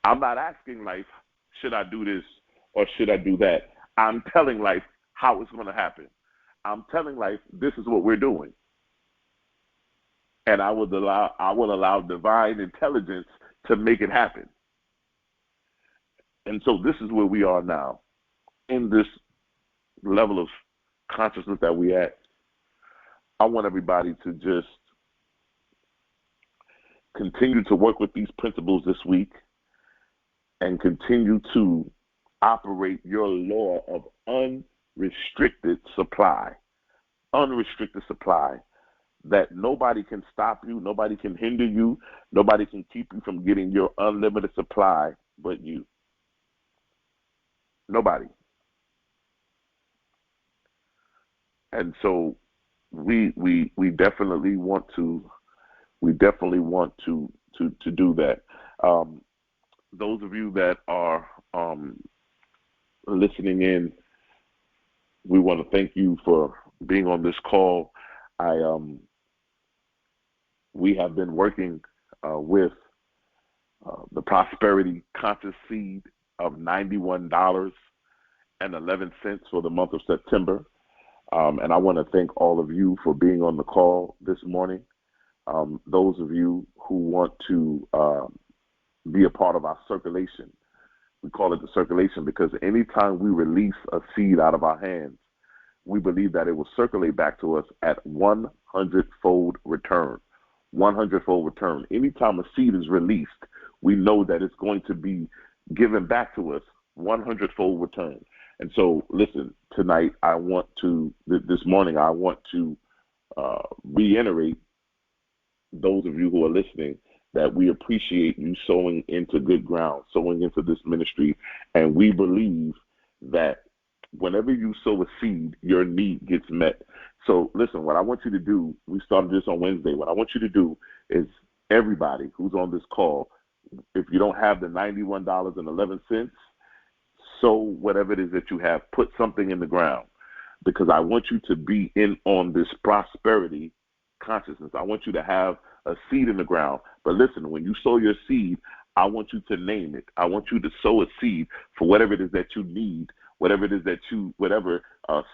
I'm not asking life, should I do this or should I do that? I'm telling life how it's going to happen. I'm telling life this is what we're doing. And I will allow divine intelligence to make it happen. And so this is where we are now, in this level of consciousness that we're at. I want everybody to just continue to work with these principles this week and continue to operate your law of unrestricted supply. Unrestricted supply. That nobody can stop you, nobody can hinder you, nobody can keep you from getting your unlimited supply but you. Nobody. And so we definitely want to do that. Those of you that are listening in, we want to thank you for being on this call. We have been working with the Prosperity Conscious Seed of $91.11 for the month of September. And I want to thank all of you for being on the call this morning. Those of you who want to be a part of our circulation, we call it the circulation because anytime we release a seed out of our hands, we believe that it will circulate back to us at 100-fold return. 100-fold return. Anytime a seed is released, we know that it's going to be given back to us 100-fold return. And so, listen, tonight this morning, I want to reiterate those of you who are listening that we appreciate you sowing into good ground, sowing into this ministry, and we believe that whenever you sow a seed, your need gets met. So listen, what I want you to do, we started this on Wednesday, what I want you to do is everybody who's on this call, if you don't have the $91.11, sow whatever it is that you have, put something in the ground, because I want you to be in on this prosperity consciousness. I want you to have a seed in the ground. But listen, when you sow your seed, I want you to name it. I want you to sow a seed for whatever it is that you need, whatever it is that whatever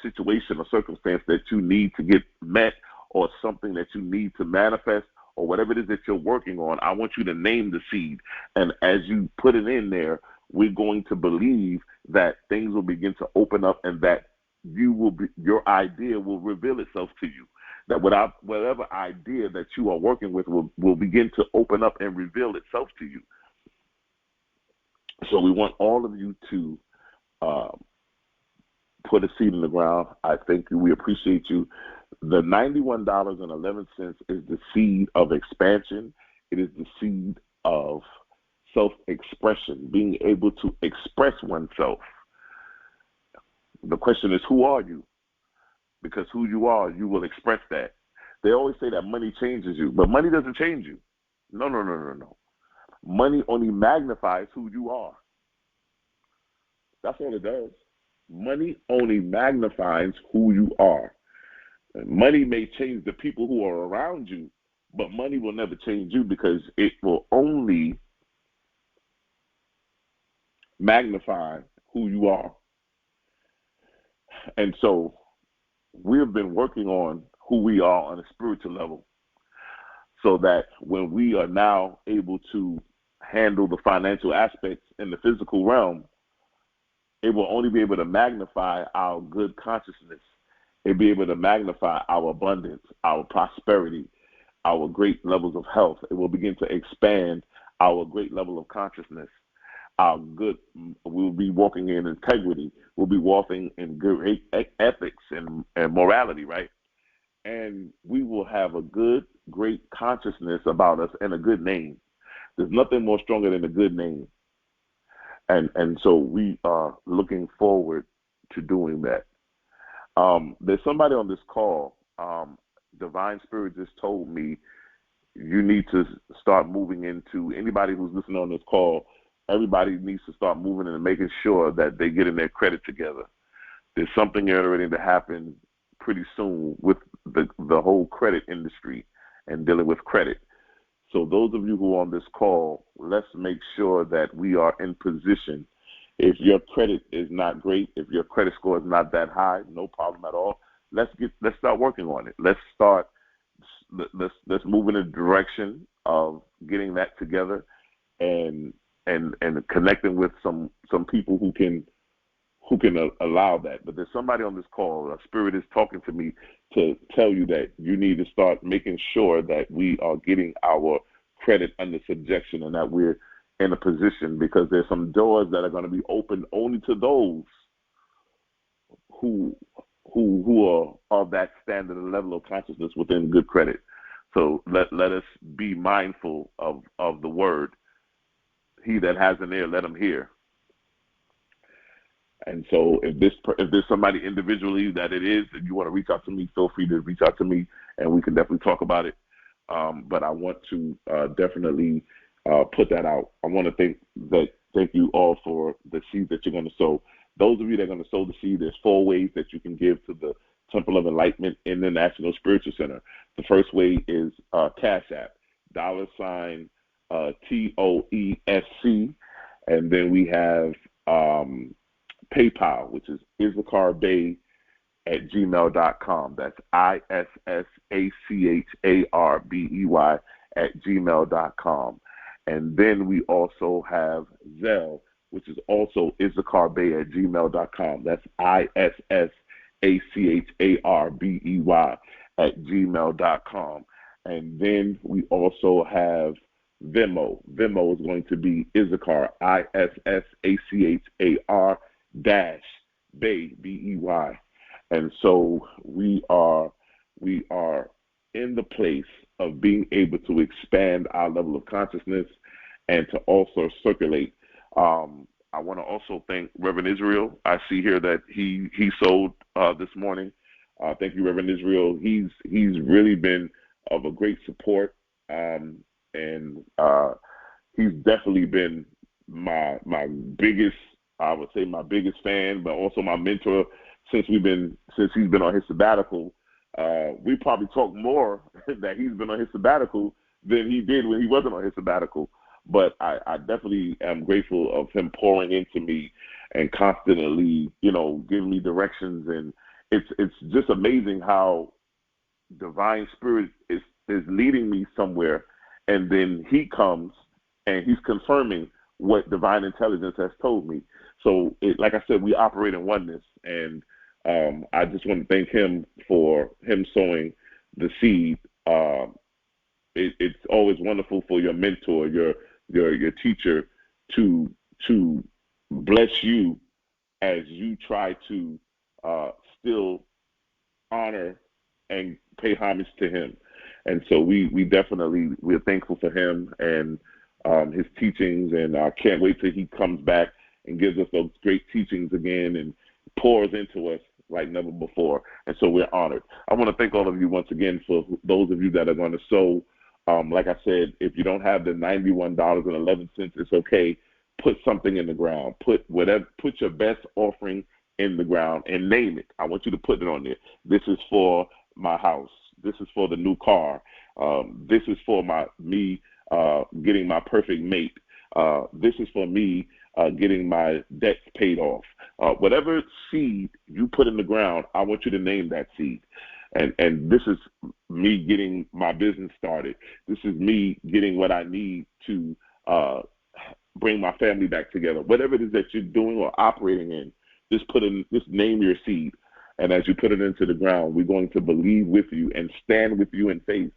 situation or circumstance that you need to get met, or something that you need to manifest, or whatever it is that you're working on. I want you to name the seed. And as you put it in there, we're going to believe that things will begin to open up, and that your idea will reveal itself to you. That whatever idea that you are working with will begin to open up and reveal itself to you. So we want all of you to put a seed in the ground. I thank you. We appreciate you. The $91.11 is the seed of expansion. It is the seed of self-expression, being able to express oneself. The question is, who are you? Because who you are, you will express that. They always say that money changes you, but money doesn't change you. No. Money only magnifies who you are. That's all it does. Money only magnifies who you are. Money may change the people who are around you, but money will never change you, because it will only magnify who you are. And so we've been working on who we are on a spiritual level, so that when we are now able to handle the financial aspects in the physical realm, it will only be able to magnify our good consciousness. It'll be able to magnify our abundance, our prosperity, our great levels of health. It will begin to expand our great level of consciousness. We'll be walking in integrity. We'll be walking in great ethics and morality, right? And we will have a great consciousness about us and a good name. There's nothing more stronger than a good name. And so we are looking forward to doing that. There's somebody on this call. Divine Spirit just told me you need to start moving into, anybody who's listening on this call, everybody needs to start moving and making sure that they get in their credit together. There's something getting ready to happen pretty soon with the whole credit industry and dealing with credit. So those of you who are on this call, let's make sure that we are in position. If your credit is not great, if your credit score is not that high, no problem at all. Let's start working on it. Let's move in a direction of getting that together and connecting with some people who can allow that. But there's somebody on this call, a spirit is talking to me to tell you that you need to start making sure that we are getting our credit under subjection, and that we're in a position, because there's some doors that are going to be open only to those who are of that standard and level of consciousness within good credit. So let us be mindful of the word. He that has an ear, let him hear. And so if there's somebody individually that it is, if you want to reach out to me, feel free to reach out to me, and we can definitely talk about it. But I want to definitely put that out. I want to thank you all for the seed that you're going to sow. Those of you that are going to sow the seed, there's 4 ways that you can give to the Temple of Enlightenment International Spiritual Center. The first way is Cash App, $TOESC, and then we have PayPal, which is Issachar Bey at gmail.com. That's ISSACHARBEY at gmail.com. And then we also have Zelle, which is also Issachar Bey at gmail.com. That's ISSACHARBEY at gmail.com. And then we also have Venmo. Venmo is going to be Issachar, ISSACHAR Bey, BEY. And so we are in the place of being able to expand our level of consciousness and to also circulate. I want to also thank Reverend Israel. I see here that he sold this morning. Thank you, Reverend Israel. He's really been of a great support, and he's definitely been my biggest, I would say, my biggest fan, but also my mentor since he's been on his sabbatical. We probably talk more that he's been on his sabbatical than he did when he wasn't on his sabbatical. but I definitely am grateful of him pouring into me and constantly, giving me directions. And it's just amazing how divine spirit is leading me somewhere, and then he comes and he's confirming what divine intelligence has told me. So, like I said, we operate in oneness, and I just want to thank him for him sowing the seed. It's always wonderful for your mentor, your teacher, to bless you as you try to still honor and pay homage to him. And so we're thankful for him and his teachings, and I can't wait till he comes back and gives us those great teachings again and pours into us like never before. And so we're honored. I want to thank all of you once again for those of you that are going to sow. Like I said, if you don't have the $91.11, it's okay. Put something in the ground. Put your best offering in the ground and name it. I want you to put it on there. This is for my house. This is for the new car. This is for me getting my perfect mate. This is for me getting my debts paid off. Whatever seed you put in the ground, I want you to name that seed. And this is me getting my business started. This is me getting what I need to bring my family back together. Whatever it is that you're doing or operating in, just name your seed. And as you put it into the ground, we're going to believe with you and stand with you in faith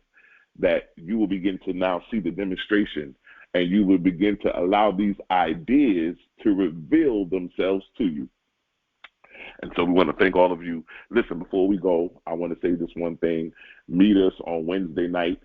that you will begin to now see the demonstration, and you will begin to allow these ideas to reveal themselves to you. And so we want to thank all of you. Listen, before we go, I want to say this one thing. Meet us on Wednesday night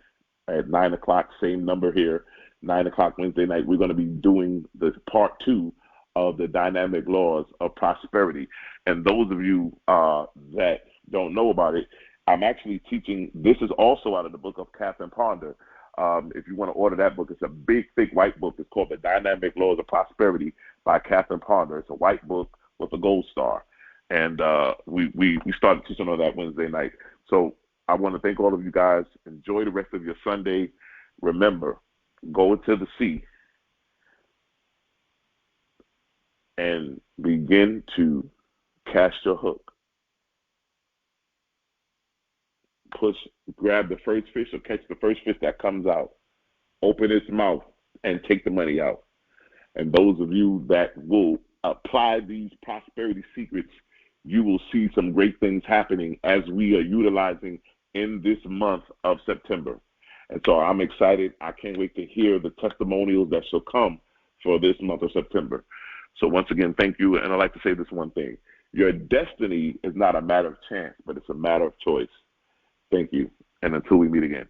at 9 o'clock, same number here, 9 o'clock Wednesday night. We're going to be doing the part 2 of the dynamic laws of prosperity. And those of you that don't know about it, I'm actually teaching. This is also out of the book of Catherine Ponder. If you want to order that book, it's a big, thick white book. It's called The Dynamic Laws of Prosperity by Catherine Ponder. It's a white book with a gold star. And we started teaching on that Wednesday night. So I want to thank all of you guys. Enjoy the rest of your Sunday. Remember, go into the sea and begin to cast your hook. Grab the first fish or catch the first fish that comes out. Open its mouth and take the money out. And those of you that will apply these prosperity secrets, you will see some great things happening as we are utilizing in this month of September. And so I'm excited. I can't wait to hear the testimonials that shall come for this month of September. So once again, thank you. And I'd like to say this one thing. Your destiny is not a matter of chance, but it's a matter of choice. Thank you. And until we meet again.